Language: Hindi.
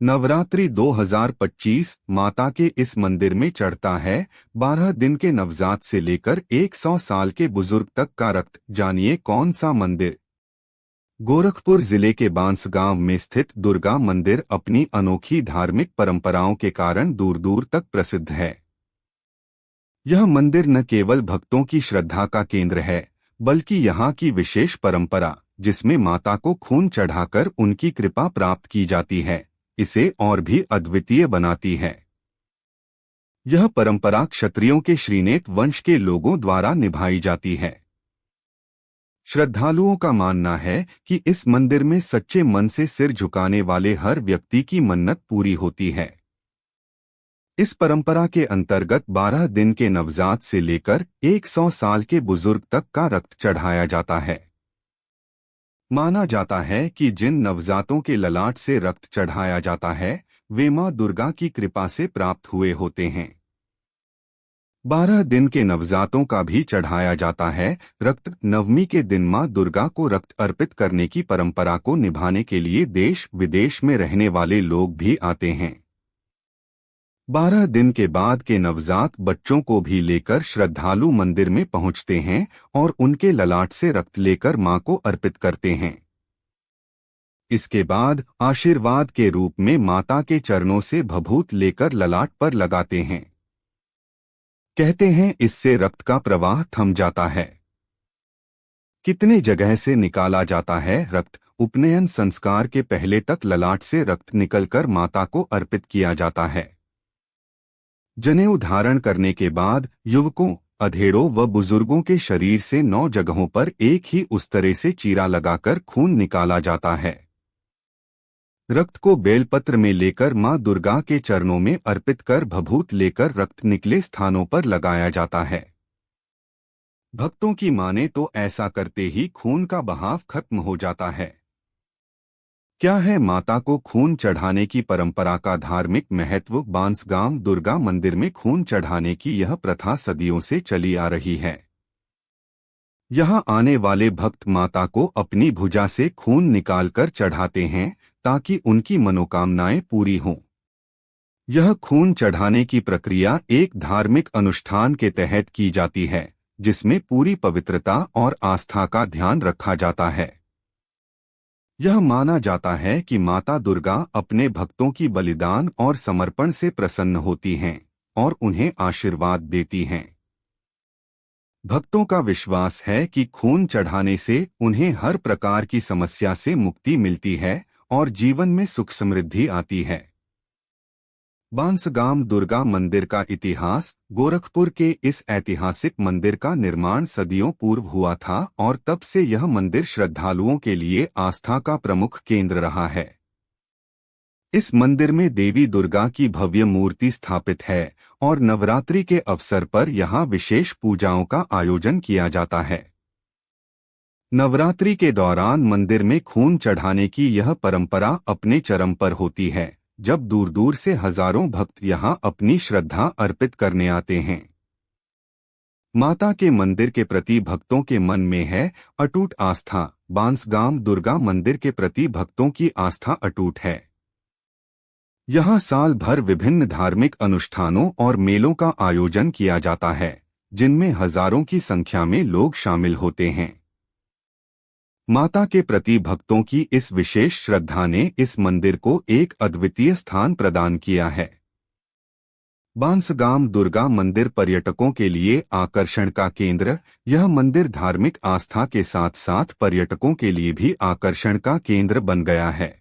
नवरात्रि 2025 माता के इस मंदिर में चढ़ता है 12 दिन के नवजात से लेकर 100 साल के बुजुर्ग तक का रक्त। जानिए कौन सा मंदिर। गोरखपुर जिले के बांसगांव में स्थित दुर्गा मंदिर अपनी अनोखी धार्मिक परंपराओं के कारण दूर दूर तक प्रसिद्ध है। यह मंदिर न केवल भक्तों की श्रद्धा का केंद्र है, बल्कि यहाँ की विशेष परंपरा, जिसमें माता को खून चढ़ाकर उनकी कृपा प्राप्त की जाती है, इसे और भी अद्वितीय बनाती है। यह परंपरा क्षत्रियों के श्रीनेत वंश के लोगों द्वारा निभाई जाती है। श्रद्धालुओं का मानना है कि इस मंदिर में सच्चे मन से सिर झुकाने वाले हर व्यक्ति की मन्नत पूरी होती है। इस परंपरा के अंतर्गत 12 दिन के नवजात से लेकर 100 साल के बुजुर्ग तक का रक्त चढ़ाया जाता है। माना जाता है कि जिन नवजातों के ललाट से रक्त चढ़ाया जाता है, वे मां दुर्गा की कृपा से प्राप्त हुए होते हैं। 12 दिन के नवजातों का भी चढ़ाया जाता है रक्त। नवमी के दिन मां दुर्गा को रक्त अर्पित करने की परंपरा को निभाने के लिए देश विदेश में रहने वाले लोग भी आते हैं। 12 दिन के बाद के नवजात बच्चों को भी लेकर श्रद्धालु मंदिर में पहुंचते हैं और उनके ललाट से रक्त लेकर मां को अर्पित करते हैं। इसके बाद आशीर्वाद के रूप में माता के चरणों से भभूत लेकर ललाट पर लगाते हैं। कहते हैं इससे रक्त का प्रवाह थम जाता है। कितने जगह से निकाला जाता है रक्त। उपनयन संस्कार के पहले तक ललाट से रक्त निकलकर माता को अर्पित किया जाता है। जनेऊ धारण करने के बाद युवकों, अधेड़ों व बुजुर्गों के शरीर से 9 जगहों पर एक ही उस तरह से चीरा लगाकर खून निकाला जाता है। रक्त को बेलपत्र में लेकर मां दुर्गा के चरणों में अर्पित कर भभूत लेकर रक्त निकले स्थानों पर लगाया जाता है। भक्तों की माने तो ऐसा करते ही खून का बहाव खत्म हो जाता है। क्या है माता को खून चढ़ाने की परंपरा का धार्मिक महत्व। बांसगांव दुर्गा मंदिर में खून चढ़ाने की यह प्रथा सदियों से चली आ रही है। यहाँ आने वाले भक्त माता को अपनी भुजा से खून निकालकर चढ़ाते हैं ताकि उनकी मनोकामनाएं पूरी हों। यह खून चढ़ाने की प्रक्रिया एक धार्मिक अनुष्ठान के तहत की जाती है, जिसमें पूरी पवित्रता और आस्था का ध्यान रखा जाता है। यह माना जाता है कि माता दुर्गा अपने भक्तों की बलिदान और समर्पण से प्रसन्न होती हैं और उन्हें आशीर्वाद देती हैं। भक्तों का विश्वास है कि खून चढ़ाने से उन्हें हर प्रकार की समस्या से मुक्ति मिलती है और जीवन में सुख समृद्धि आती है। बांसगांव दुर्गा मंदिर का इतिहास। गोरखपुर के इस ऐतिहासिक मंदिर का निर्माण सदियों पूर्व हुआ था और तब से यह मंदिर श्रद्धालुओं के लिए आस्था का प्रमुख केंद्र रहा है। इस मंदिर में देवी दुर्गा की भव्य मूर्ति स्थापित है और नवरात्रि के अवसर पर यहाँ विशेष पूजाओं का आयोजन किया जाता है। नवरात्रि के दौरान मंदिर में खून चढ़ाने की यह परंपरा अपने चरम पर होती है, जब दूर दूर से हजारों भक्त यहाँ अपनी श्रद्धा अर्पित करने आते हैं। माता के मंदिर के प्रति भक्तों के मन में है अटूट आस्था। बांसगांव दुर्गा मंदिर के प्रति भक्तों की आस्था अटूट है। यहाँ साल भर विभिन्न धार्मिक अनुष्ठानों और मेलों का आयोजन किया जाता है, जिनमें हजारों की संख्या में लोग शामिल होते हैं। माता के प्रति भक्तों की इस विशेष श्रद्धा ने इस मंदिर को एक अद्वितीय स्थान प्रदान किया है। बांसगांव दुर्गा मंदिर पर्यटकों के लिए आकर्षण का केंद्र। यह मंदिर धार्मिक आस्था के साथ साथ पर्यटकों के लिए भी आकर्षण का केंद्र बन गया है।